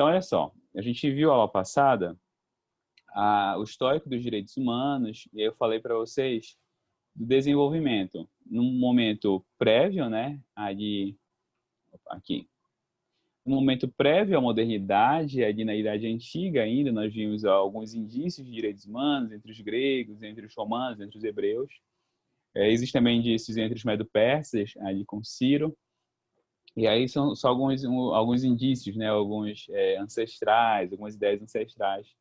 Então, olha só, a gente viu aula passada o histórico dos direitos humanos, e aí eu falei para vocês do desenvolvimento. Num momento prévio, né, aqui, no momento prévio à modernidade, ali na Idade Antiga ainda, nós vimos alguns indícios de direitos humanos entre os gregos, entre os romanos, entre os hebreus. Existem também indícios entre os medo-persas, ali com Ciro. E aí são só alguns indícios, né, alguns ancestrais, algumas ideias ancestrais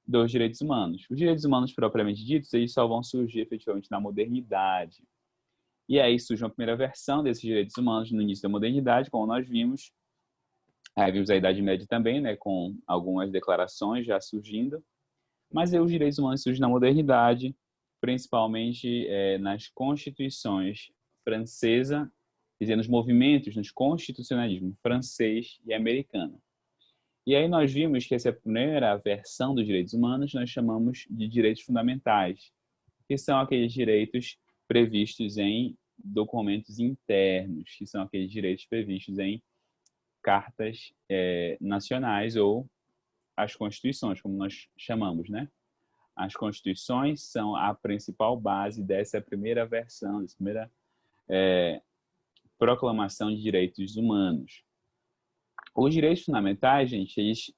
dos direitos humanos. Os direitos humanos propriamente ditos, eles só vão surgir efetivamente na modernidade. E aí surge uma primeira versão desses direitos humanos no início da modernidade, como nós vimos. Aí vimos a Idade Média também, né, com algumas declarações já surgindo. Mas aí os direitos humanos surgem na modernidade, principalmente nas constituições francesa, dizendo nos movimentos, nos constitucionalismo francês e americano. E aí nós vimos que essa primeira versão dos direitos humanos nós chamamos de direitos fundamentais, que são aqueles direitos previstos em documentos internos, que são aqueles direitos previstos em cartas nacionais ou as constituições, como nós chamamos, né? As constituições são a principal base dessa primeira versão, dessa primeira proclamação de direitos humanos. Os direitos fundamentais, gente, eles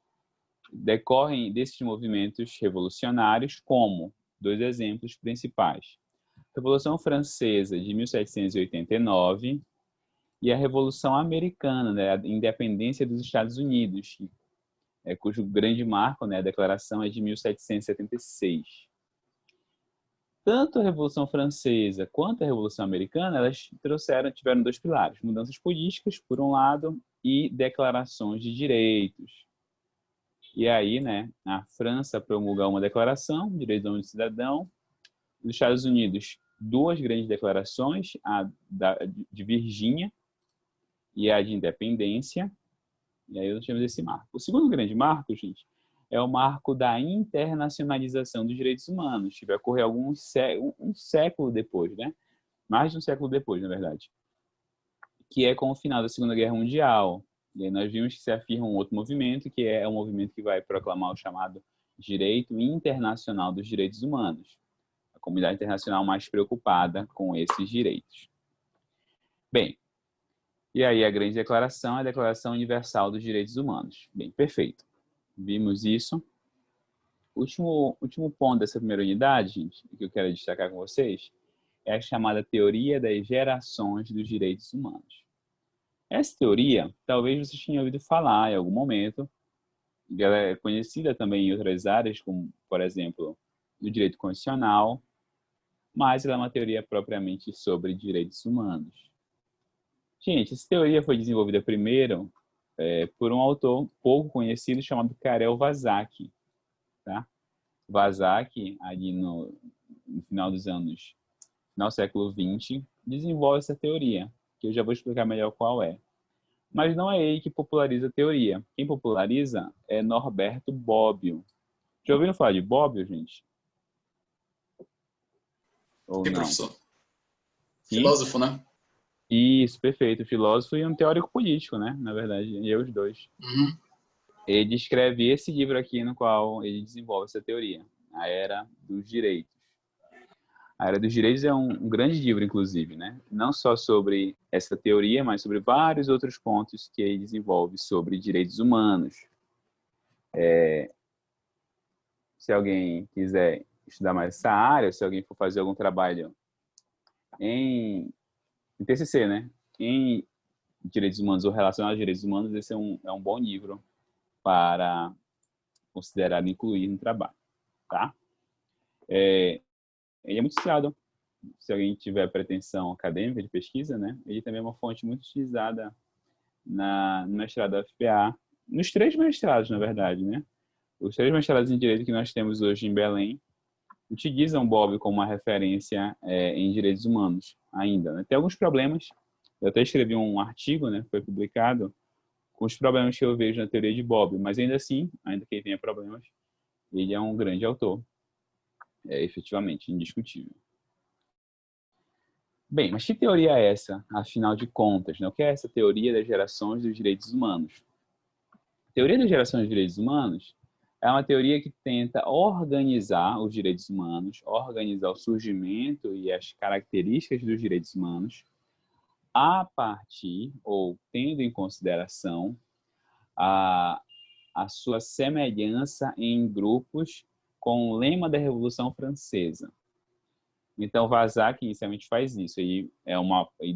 decorrem desses movimentos revolucionários como dois exemplos principais. A Revolução Francesa de 1789 e a Revolução Americana, né, a independência dos Estados Unidos, cujo grande marco, né, a declaração é de 1776. Tanto a Revolução Francesa quanto a Revolução Americana, elas tiveram dois pilares, mudanças políticas, por um lado, e declarações de direitos. E aí, né, a França promulgou uma declaração, direitos do homem e do cidadão. Os Estados Unidos, duas grandes declarações, a de Virgínia e a de Independência. E aí nós temos esse marco. O segundo grande marco, gente, é o marco da internacionalização dos direitos humanos, que vai ocorrer um século depois, né? Mais de um século depois, na verdade. Que é com o final da Segunda Guerra Mundial. E aí nós vimos que se afirma um outro movimento, que é um movimento que vai proclamar o chamado Direito Internacional dos Direitos Humanos. A comunidade internacional mais preocupada com esses direitos. Bem, e aí a grande declaração é a Declaração Universal dos Direitos Humanos. Bem, perfeito. Vimos isso. O último ponto dessa primeira unidade, gente, que eu quero destacar com vocês, é a chamada Teoria das Gerações dos Direitos Humanos. Essa teoria, talvez vocês tenham ouvido falar em algum momento, ela é conhecida também em outras áreas, como, por exemplo, no direito constitucional, mas ela é uma teoria propriamente sobre direitos humanos. Gente, essa teoria foi desenvolvida primeiro por um autor pouco conhecido chamado Karel Vazak. Tá? Vazak, ali no final do século XX, desenvolve essa teoria, que eu já vou explicar melhor qual é. Mas não é ele que populariza a teoria. Quem populariza é Norberto Bobbio. Já ouviram falar de Bobbio, gente? Ou Sim, não? professor. Sim? Filósofo, né? Isso, perfeito. Filósofo e um teórico político, né? Na verdade, e os dois. Uhum. Ele escreve esse livro aqui no qual ele desenvolve essa teoria, A Era dos Direitos. A Era dos Direitos é um grande livro, inclusive, né? Não só sobre essa teoria, mas sobre vários outros pontos que ele desenvolve sobre direitos humanos. Se alguém quiser estudar mais essa área, se alguém for fazer algum trabalho em TCC, né? Em direitos humanos ou relacionado a direitos humanos, esse é um bom livro para considerar incluir no trabalho, tá? Ele é muito estudado. Se alguém tiver pretensão acadêmica de pesquisa, né? Ele também é uma fonte muito utilizada no mestrado da UFPA, nos 3 mestrados, na verdade, né? Os 3 mestrados em Direito que nós temos hoje em Belém utilizam Bobbio como uma referência em direitos humanos ainda, né? Tem alguns problemas. Eu até escrevi um artigo, né? Foi publicado com os problemas que eu vejo na teoria de Bobbio, mas ainda assim, ainda que ele tenha problemas, ele é um grande autor, efetivamente, indiscutível. Bem, mas que teoria é essa, afinal de contas? Né? O que é essa teoria das gerações dos direitos humanos? A teoria da geração dos direitos humanos é uma teoria que tenta organizar os direitos humanos, organizar o surgimento e as características dos direitos humanos a partir ou tendo em consideração a, a sua semelhança em grupos com o lema da Revolução Francesa. Então, Vazac inicialmente faz isso, e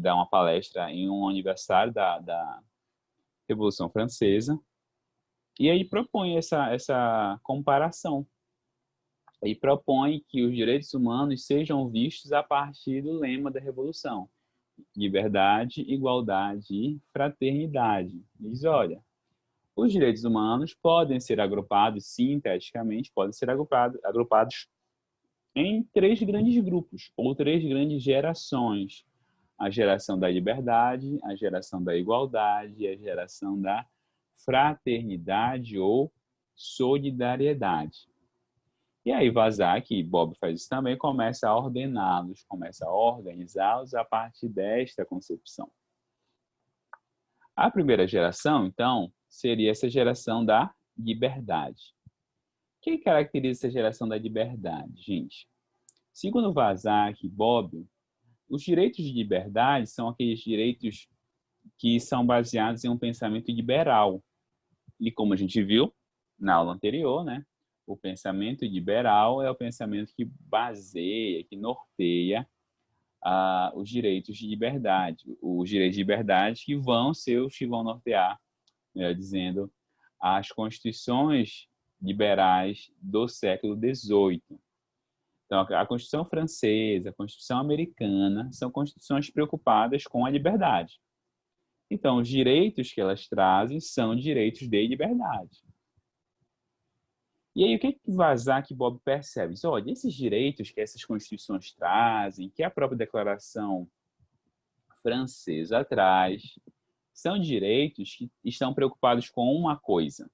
dá uma palestra em um aniversário da Revolução Francesa, e aí propõe essa comparação. E propõe que os direitos humanos sejam vistos a partir do lema da Revolução: liberdade, igualdade e fraternidade. Diz, olha, os direitos humanos podem ser agrupados, sinteticamente, podem ser agrupados em 3 grandes grupos, ou 3 grandes gerações. A geração da liberdade, a geração da igualdade e a geração da fraternidade ou solidariedade. E aí Vazac, e Bob faz isso também, começa a ordená-los, começa a organizá-los a partir desta concepção. A primeira geração, então, seria essa geração da liberdade. O que caracteriza essa geração da liberdade, gente? Segundo Vazac e Bob, os direitos de liberdade são aqueles direitos que são baseados em um pensamento liberal. E como a gente viu na aula anterior, né, o pensamento liberal é o pensamento que baseia, que norteia os direitos de liberdade. Os direitos de liberdade que vão ser os que vão nortear, melhor dizendo, as constituições liberais do século XVIII. Então, a Constituição Francesa, a Constituição Americana, são constituições preocupadas com a liberdade. Então, os direitos que elas trazem são direitos de liberdade. E aí, o que Vazac e Bob percebem? Olha, esses direitos que essas constituições trazem, que a própria Declaração Francesa traz, são direitos que estão preocupados com uma coisa.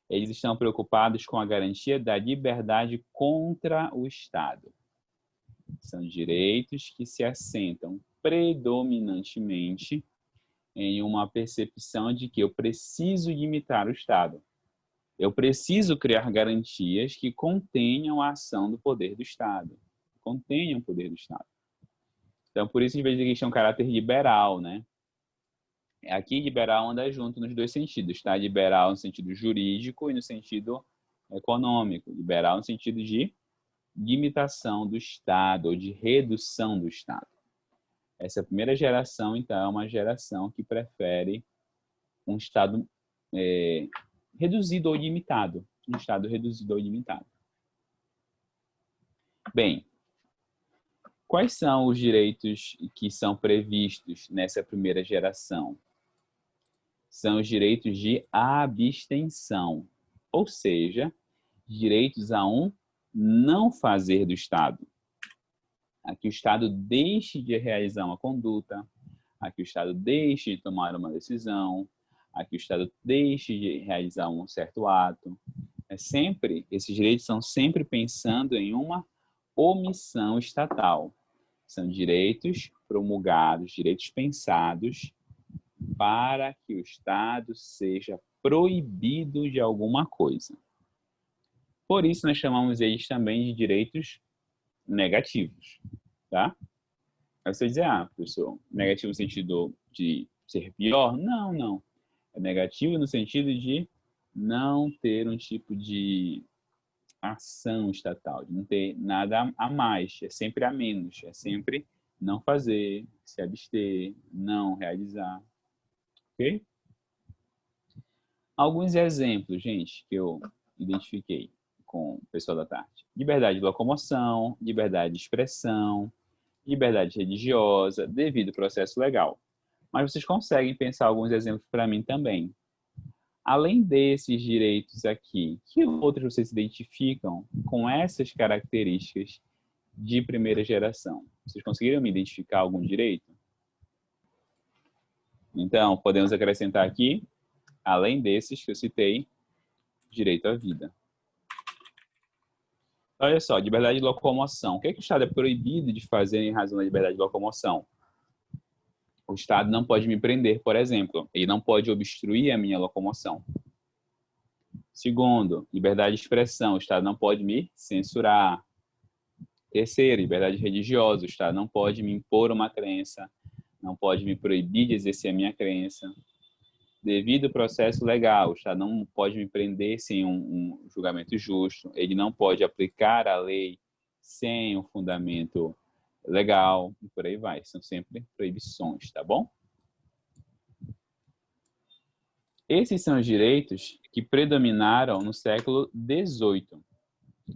Eles estão preocupados com a garantia da liberdade contra o Estado. São direitos que se assentam predominantemente em uma percepção de que eu preciso limitar o Estado. Eu preciso criar garantias que contenham a ação do poder do Estado. Contenham o poder do Estado. Então, por isso, de vez em quando, tem um caráter liberal, né? Aqui, liberal anda junto nos 2 sentidos, tá? Liberal no sentido jurídico e no sentido econômico. Liberal no sentido de limitação do Estado ou de redução do Estado. Essa primeira geração, então, é uma geração que prefere um Estado reduzido ou limitado. Um Estado reduzido ou limitado. Bem, quais são os direitos que são previstos nessa primeira geração? São os direitos de abstenção, ou seja, direitos a um não fazer do Estado. A que o Estado deixe de realizar uma conduta, a que o Estado deixe de tomar uma decisão, a que o Estado deixe de realizar um certo ato. Esses direitos são sempre pensando em uma omissão estatal. São direitos promulgados, direitos pensados para que o Estado seja proibido de alguma coisa. Por isso, nós chamamos eles também de direitos negativos, tá? Aí você diz, professor, negativo no sentido de ser pior? Não, não. É negativo no sentido de não ter um tipo de ação estatal, de não ter nada a mais, é sempre a menos, é sempre não fazer, se abster, não realizar, ok? Alguns exemplos, gente, que eu identifiquei com o pessoal da tarde. Liberdade de locomoção, liberdade de expressão, liberdade religiosa, devido ao processo legal. Mas vocês conseguem pensar alguns exemplos para mim também. Além desses direitos aqui, que outros vocês identificam com essas características de primeira geração? Vocês conseguiram me identificar algum direito? Então, podemos acrescentar aqui, além desses que eu citei, direito à vida. Olha só, liberdade de locomoção. O que o Estado é proibido de fazer em razão da liberdade de locomoção? O Estado não pode me prender, por exemplo. Ele não pode obstruir a minha locomoção. Segundo, liberdade de expressão, o Estado não pode me censurar. Terceiro, liberdade religiosa, o Estado não pode me impor uma crença, não pode me proibir de exercer a minha crença. Devido ao processo legal, o Estado não pode me prender sem um julgamento justo, ele não pode aplicar a lei sem um fundamento legal, e por aí vai. São sempre proibições, tá bom? Esses são os direitos que predominaram no século XVIII.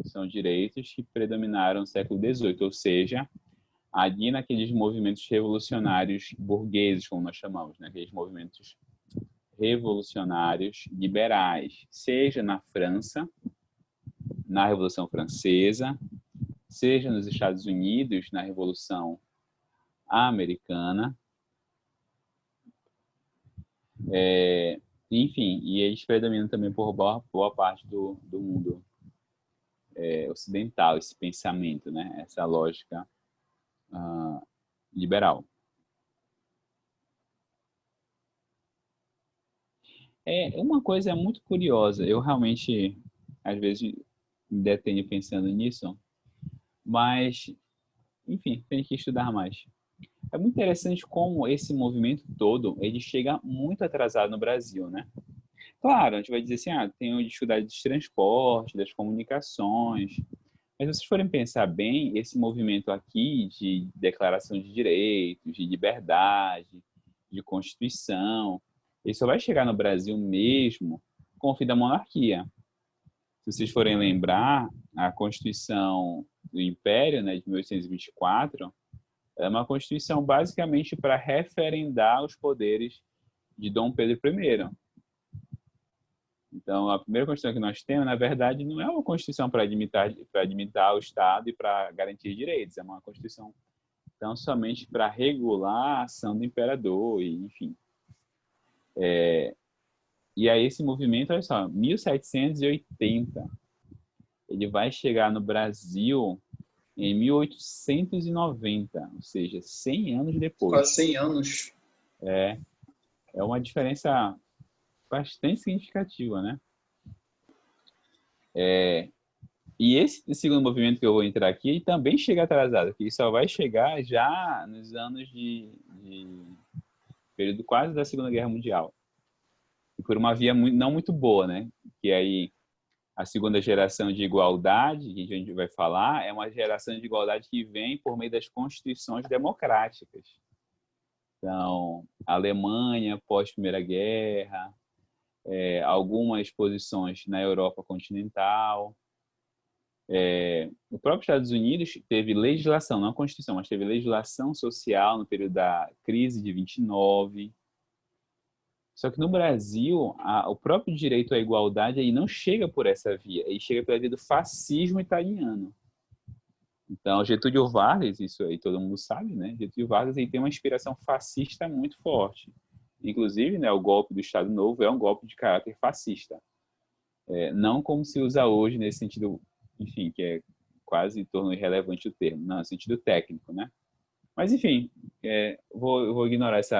São direitos que predominaram no século XVIII, ou seja, ali naqueles movimentos revolucionários burgueses, como nós chamamos, né? Aqueles movimentos revolucionários liberais, seja na França, na Revolução Francesa, seja nos Estados Unidos, na Revolução Americana, enfim, e eles predominam também por boa parte do mundo ocidental, esse pensamento, né? Essa lógica liberal. Uma coisa muito curiosa, eu realmente, às vezes, me detenho pensando nisso, mas, enfim, tem que estudar mais. É muito interessante como esse movimento todo, ele chega muito atrasado no Brasil, né? Claro, a gente vai dizer assim, tem dificuldade de transporte, das comunicações, mas se vocês forem pensar bem, esse movimento aqui de declaração de direitos, de liberdade, de Constituição, ele só vai chegar no Brasil mesmo com o fim da monarquia. Se vocês forem lembrar, a Constituição do Império, né, de 1824, é uma Constituição basicamente para referendar os poderes de Dom Pedro I. Então, a primeira Constituição que nós temos, na verdade, não é uma Constituição para limitar o Estado e para garantir direitos. É uma Constituição, então, somente para regular a ação do imperador, e, enfim. E aí, esse movimento, olha só, 1780, ele vai chegar no Brasil em 1890, ou seja, 100 anos depois. Quase 100 anos. É uma diferença bastante significativa, né? E esse segundo movimento que eu vou entrar aqui também chega atrasado, que só vai chegar já nos anos de período quase da Segunda Guerra Mundial. E por uma via não muito boa, né? Que aí a segunda geração de igualdade, que a gente vai falar, é uma geração de igualdade que vem por meio das constituições democráticas. Então, a Alemanha pós-Primeira Guerra, algumas posições na Europa continental. O próprio Estados Unidos teve legislação, não a Constituição, mas teve legislação social no período da crise de 29. Só que no Brasil, o próprio direito à igualdade aí não chega por essa via, ele chega pela via do fascismo italiano. Então, Getúlio Vargas, isso aí todo mundo sabe, né? Getúlio Vargas ele tem uma inspiração fascista muito forte. Inclusive, né, o golpe do Estado Novo é um golpe de caráter fascista. Não como se usa hoje nesse sentido, enfim, que é quase torno irrelevante o termo, não, no sentido técnico, né? Mas, enfim, vou ignorar esse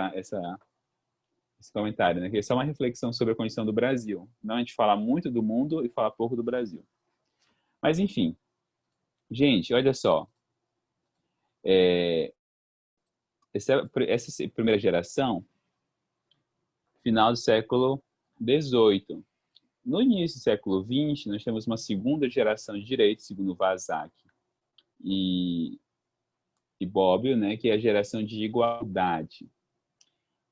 comentário, né? Que é só uma reflexão sobre a condição do Brasil. Não a gente falar muito do mundo e falar pouco do Brasil. Mas, enfim, gente, olha só. Essa primeira geração, final do século XVIII. No início do século XX, nós temos uma segunda geração de direitos, segundo Vazac e Bobbio, né, que é a geração de igualdade.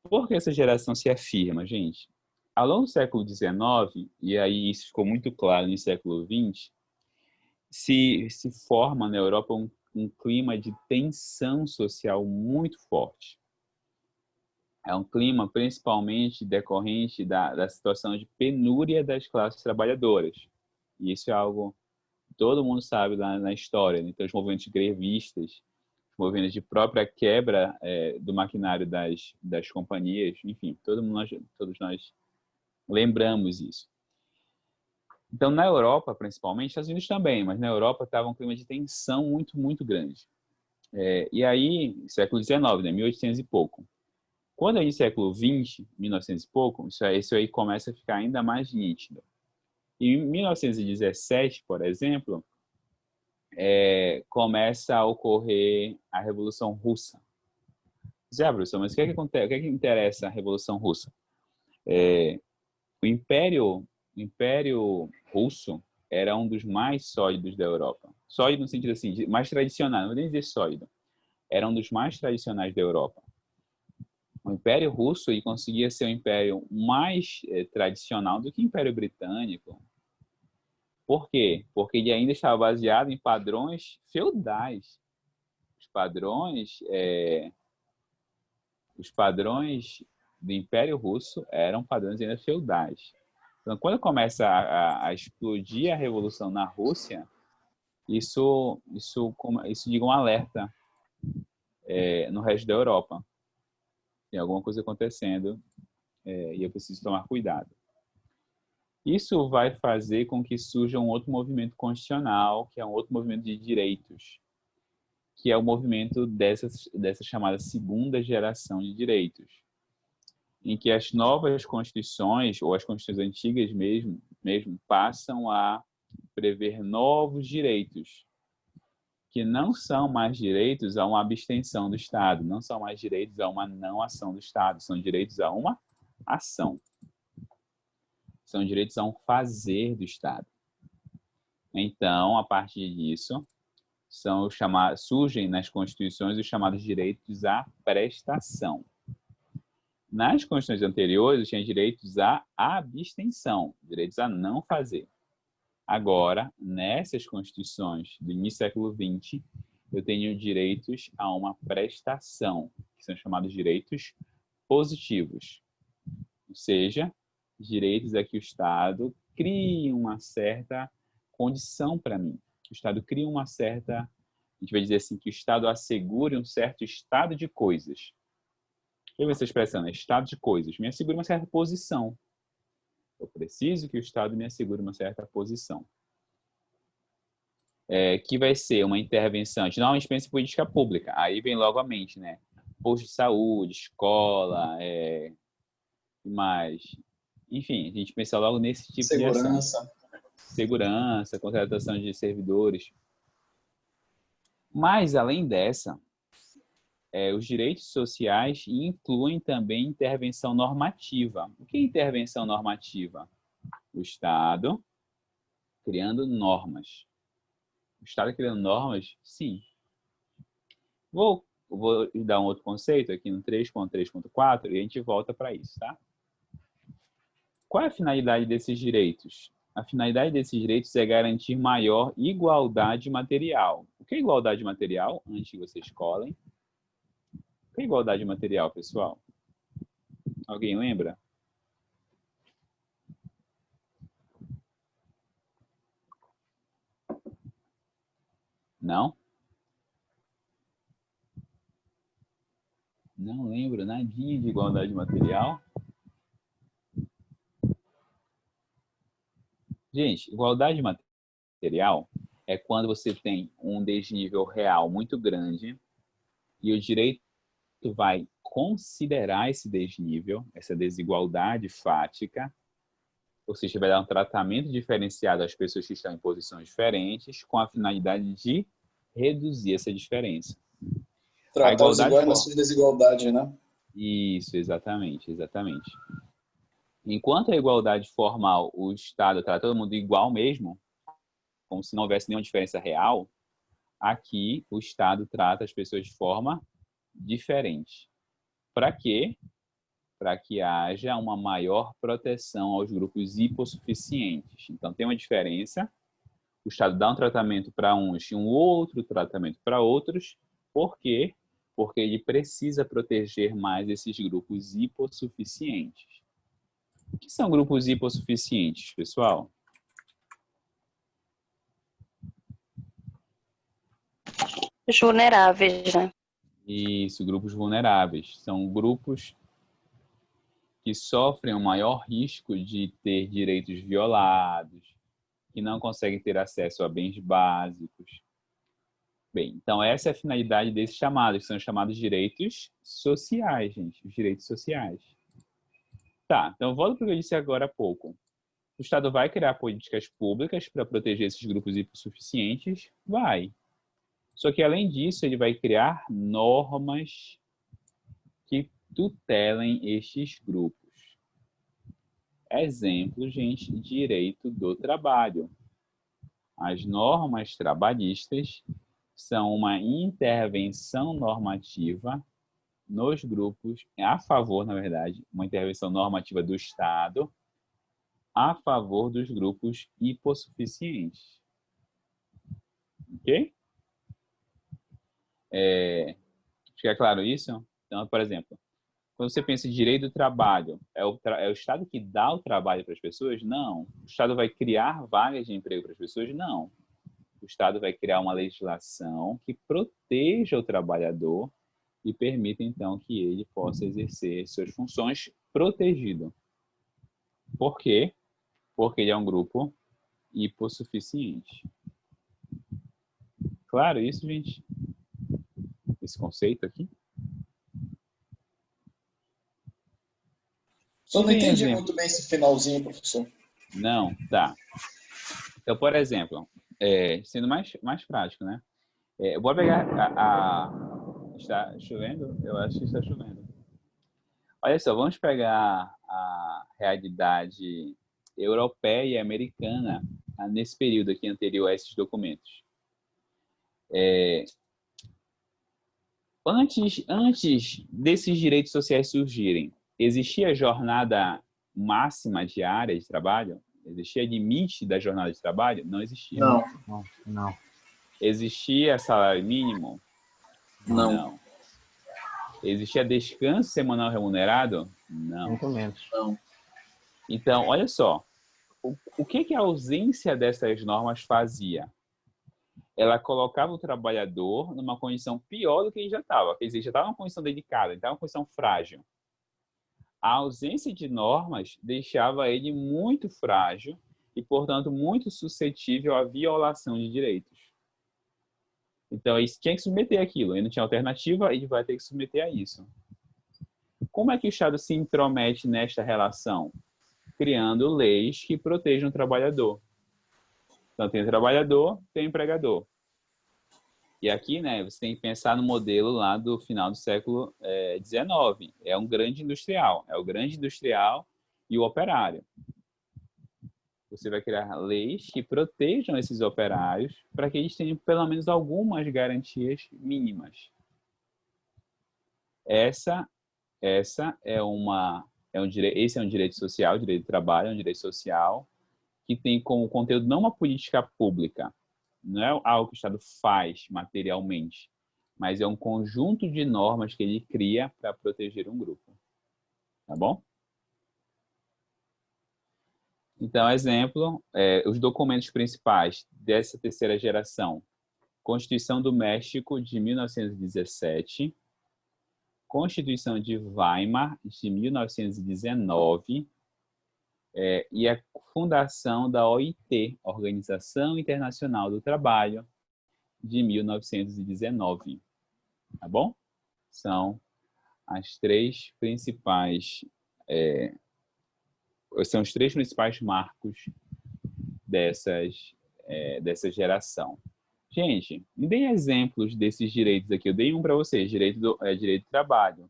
Por que essa geração se afirma, gente? Ao longo do século XIX, e aí isso ficou muito claro no século XX, se forma na Europa um clima de tensão social muito forte. É um clima principalmente decorrente da situação de penúria das classes trabalhadoras. E isso é algo que todo mundo sabe lá na história. Né? Então, os movimentos grevistas, os movimentos de própria quebra do maquinário das companhias, enfim, todos nós lembramos isso. Então, na Europa, principalmente, Estados Unidos também, mas na Europa estava um clima de tensão muito, muito grande. E aí, século XIX, né, 1800 e pouco. Quando é em século XX, 1900 e pouco, isso aí começa a ficar ainda mais nítido. Em 1917, por exemplo, começa a ocorrer a Revolução Russa. Zé, professor, mas o que é que acontece? O que é que interessa a Revolução Russa? O Império Russo era um dos mais sólidos da Europa. Sólido no sentido assim, mais tradicional, não vou nem dizer sólido. Era um dos mais tradicionais da Europa. O Império Russo conseguia ser um império mais tradicional do que o Império Britânico. Por quê? Porque ele ainda estava baseado em padrões feudais. Os padrões do Império Russo eram padrões ainda feudais. Então, quando começa a explodir a revolução na Rússia, isso diga um alerta no resto da Europa. Tem alguma coisa acontecendo e eu preciso tomar cuidado. Isso vai fazer com que surja um outro movimento constitucional, que é um outro movimento de direitos, que é o movimento dessa chamada segunda geração de direitos, em que as novas constituições, ou as constituições antigas mesmo passam a prever novos direitos, que não são mais direitos a uma abstenção do Estado, não são mais direitos a uma não ação do Estado, são direitos a uma ação. São direitos a um fazer do Estado. Então, a partir disso, surgem nas constituições os chamados direitos à prestação. Nas constituições anteriores, tinha direitos à abstenção, direitos a não fazer. Agora, nessas constituições do início do século XX, eu tenho direitos a uma prestação, que são chamados direitos positivos. Ou seja, direitos a que o Estado crie uma certa condição para mim. O Estado cria uma certa, a gente vai dizer assim, que o Estado assegure um certo estado de coisas. Eu vejo essa expressão, né? Estado de coisas. Me assegura uma certa posição. Eu preciso que o Estado me assegure uma certa posição. Que vai ser uma intervenção, a gente normalmente pensa em política pública, aí vem logo à mente, né? Posto de saúde, escola, mais. Enfim, a gente pensa logo nesse tipo de ação. Segurança, contratação de servidores. Mas, além dessa, os direitos sociais incluem também intervenção normativa. O que é intervenção normativa? O Estado criando normas. O Estado criando normas? Sim. Vou dar um outro conceito aqui no 3.3.4 e a gente volta para isso, tá? Qual é a finalidade desses direitos? A finalidade desses direitos é garantir maior igualdade material. O que é igualdade material? Antes que vocês escolhem. O que é igualdade material, pessoal? Alguém lembra? Não? Não lembro nadinha de igualdade material. Gente, igualdade material é quando você tem um desnível real muito grande e o direito vai considerar esse desnível, essa desigualdade fática, ou seja, vai dar um tratamento diferenciado às pessoas que estão em posições diferentes, com a finalidade de reduzir essa diferença. Tratar os iguais na sua desigualdade, né? Isso, exatamente. Enquanto a igualdade formal, o Estado trata todo mundo igual mesmo, como se não houvesse nenhuma diferença real, aqui o Estado trata as pessoas de forma diferente. Para quê? Para que haja uma maior proteção aos grupos hipossuficientes. Então, tem uma diferença. O Estado dá um tratamento para uns e um outro tratamento para outros. Por quê? Porque ele precisa proteger mais esses grupos hipossuficientes. O que são grupos hipossuficientes, pessoal? Os vulneráveis, né? Isso, grupos vulneráveis. São grupos que sofrem um maior risco de ter direitos violados, que não conseguem ter acesso a bens básicos. Bem, então essa é a finalidade desses chamados, que são chamados direitos sociais, gente, os direitos sociais. Tá, então volto para o que eu disse agora há pouco. O Estado vai criar políticas públicas para proteger esses grupos hipossuficientes? Vai. Só que, além disso, ele vai criar normas que tutelem estes grupos. Exemplo, gente, direito do trabalho. As normas trabalhistas são uma intervenção normativa nos grupos, a favor, na verdade, uma intervenção normativa do Estado a favor dos grupos hipossuficientes. Ok? Fica claro isso? Então, por exemplo, quando você pensa em direito do trabalho, é o Estado que dá o trabalho para as pessoas? Não. O Estado vai criar vagas de emprego para as pessoas? Não. O Estado vai criar uma legislação que proteja o trabalhador e permita, então, que ele possa exercer suas funções protegido. Por quê? Porque ele é um grupo hipossuficiente. Claro isso, gente? Esse conceito aqui? Só não entendi muito bem esse finalzinho, professor. Não, tá. Então, por exemplo, sendo mais prático, né? Eu vou pegar Está chovendo? Eu acho que está chovendo. Olha só, vamos pegar a realidade europeia e americana nesse período aqui anterior a esses documentos. Antes desses direitos sociais surgirem, existia jornada máxima diária de trabalho? Existia limite da jornada de trabalho? Não existia. Não. Existia salário mínimo? Não. Existia descanso semanal remunerado? Não. Muito menos. Não. Então, olha só. O que a ausência dessas normas fazia? Ela colocava o trabalhador numa condição pior do que ele já estava. Quer dizer, já estava numa condição delicada, ele estava numa condição frágil. A ausência de normas deixava ele muito frágil e, portanto, muito suscetível à violação de direitos. Então, ele tinha que submeter aquilo. Ele não tinha alternativa, ele vai ter que submeter a isso. Como é que o Estado se intromete nesta relação? Criando leis que protejam o trabalhador. Então, tem o trabalhador, tem o empregador. E aqui, né, você tem que pensar no modelo lá do final do século XIX. É um grande industrial. É o grande industrial e o operário. Você vai criar leis que protejam esses operários para que eles tenham pelo menos algumas garantias mínimas. Esse é um direito social, direito do trabalho, é um direito social que tem como conteúdo não uma política pública, não é algo que o Estado faz materialmente, mas é um conjunto de normas que ele cria para proteger um grupo. Tá bom? Então, exemplo, os documentos principais dessa terceira geração. Constituição do México, de 1917. Constituição de Weimar, de 1919. E a fundação da OIT, Organização Internacional do Trabalho, de 1919. Tá bom? São as três principais... são os três principais marcos dessa geração. Gente, me deem exemplos desses direitos aqui. Eu dei um para vocês, direito do trabalho.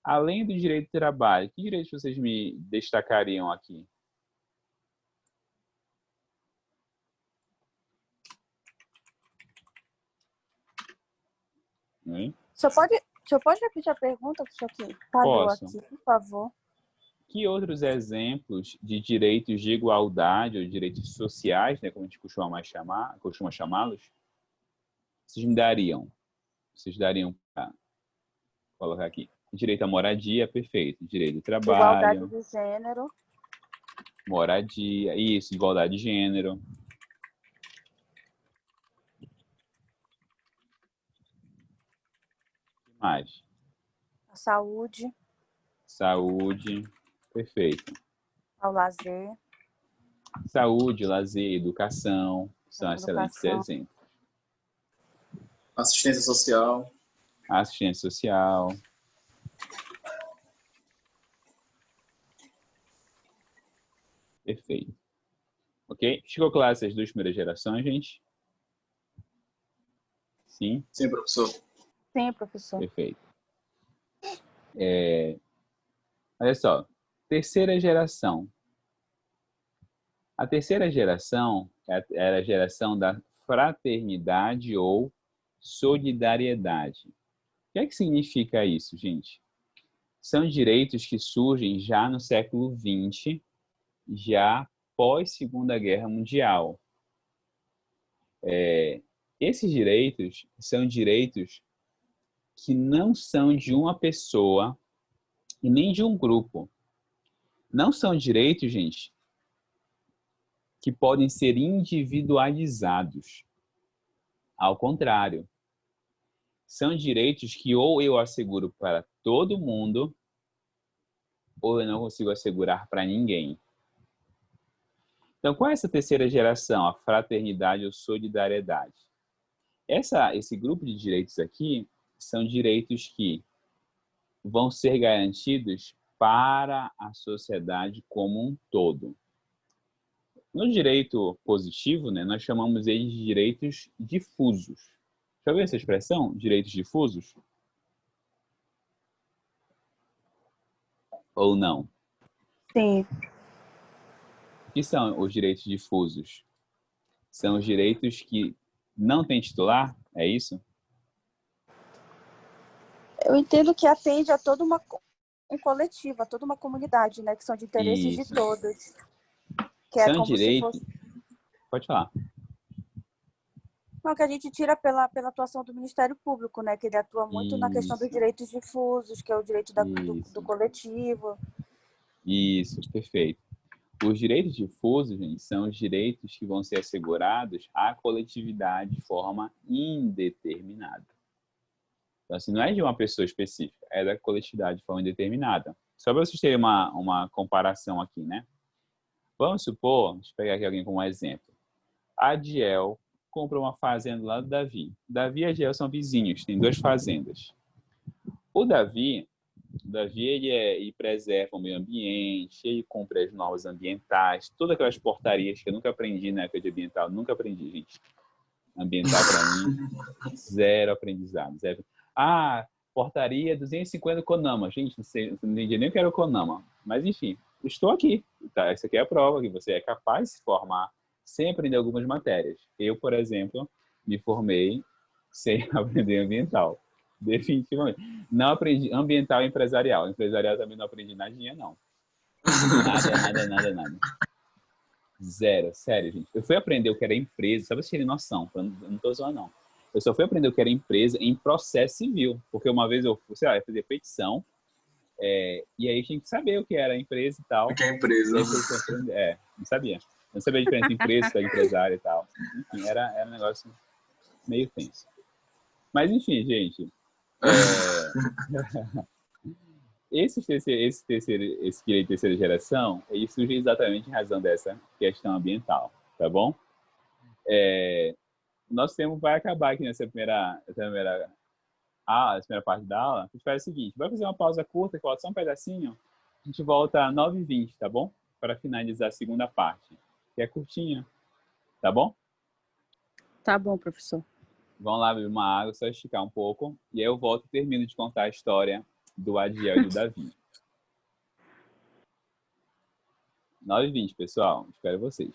Além do direito do trabalho, que direitos vocês me destacariam aqui? O senhor pode repetir a pergunta, professor, que parou aqui, por favor? Que outros exemplos de direitos de igualdade ou direitos sociais, né, como a gente costuma chamá-los, vocês me dariam? Vocês dariam para colocar aqui? Direito à moradia, perfeito. Direito do trabalho. Igualdade de gênero. Moradia, isso, igualdade de gênero. O que mais? A saúde. Saúde, perfeito. Ao lazer. Saúde, lazer, educação, são excelentes exemplos. Assistência social. Assistência social. Perfeito. Ok? Ficou claro essas duas primeiras gerações, gente? Sim? Sim, professor. Sim, professor. Perfeito. Olha só. Terceira geração. A terceira geração era a geração da fraternidade ou solidariedade. O que é que significa isso, gente? São direitos que surgem já no século XX, já pós Segunda Guerra Mundial. Esses direitos são direitos que não são de uma pessoa e nem de um grupo. Não são direitos, gente, que podem ser individualizados. Ao contrário, são direitos que ou eu asseguro para todo mundo, ou eu não consigo assegurar para ninguém. Então, qual é essa terceira geração? A fraternidade ou solidariedade. Esse grupo de direitos aqui são direitos que vão ser garantidos para a sociedade como um todo. No direito positivo, né, nós chamamos eles de direitos difusos. Já ouviu essa expressão, direitos difusos? Ou não? Sim. O que são os direitos difusos? São os direitos que não têm titular? É isso? Eu entendo que atende a toda um coletivo, a toda uma comunidade, né? Que são de interesses Isso. de todos. Que São é como direitos... se fosse... Pode falar. Não, que a gente tira pela atuação do Ministério Público, né? Que ele atua muito na questão dos direitos difusos, que é o direito do coletivo. Isso, perfeito. Os direitos difusos, gente, são os direitos que vão ser assegurados à coletividade de forma indeterminada. Então, assim, não é de uma pessoa específica, é da coletividade de forma indeterminada. Só para vocês terem uma comparação aqui, né? Vamos supor, deixa eu pegar aqui alguém como um exemplo. A Adiel comprou uma fazenda lá do Davi. Davi e a Adiel são vizinhos, tem 2 fazendas. O Davi ele preserva o meio ambiente, ele cumpre as normas ambientais, todas aquelas portarias que eu nunca aprendi na época de ambiental, nunca aprendi, gente. Ambiental, para mim, zero aprendizado. Zero. Portaria 250 CONAMA. Gente, não entendi nem o que era o CONAMA. Mas, enfim, estou aqui. Tá? Essa aqui é a prova que você é capaz de se formar sem aprender algumas matérias. Eu, por exemplo, me formei sem aprender ambiental. Definitivamente. Não aprendi ambiental e empresarial. Empresarial também não aprendi nadinha, não. Nada. Zero. Sério, gente. Eu fui aprender o que era empresa, só pra vocês terem noção. Eu não tô zoando, não. Eu só fui aprender o que era empresa em processo civil. Porque uma vez eu fazer petição, e aí tinha que saber o que era empresa e tal. O que é empresa? Não sabia. Não sabia a diferença entre empresa, empresário e tal. Enfim, era um negócio meio tenso. Mas, enfim, gente. Esse direito de terceira geração, ele surge exatamente em razão dessa questão ambiental, tá bom? Nosso tempo vai acabar aqui nessa primeira parte da aula. A gente faz o seguinte, vai fazer uma pausa curta, que falta só um pedacinho, a gente volta às 9h20, tá bom? Para finalizar a segunda parte, que é curtinha, tá bom? Tá bom, professor. Vamos lá beber uma água, só esticar um pouco, e aí eu volto e termino de contar a história do Adiel e do Davi. 9h20, pessoal. Espero vocês.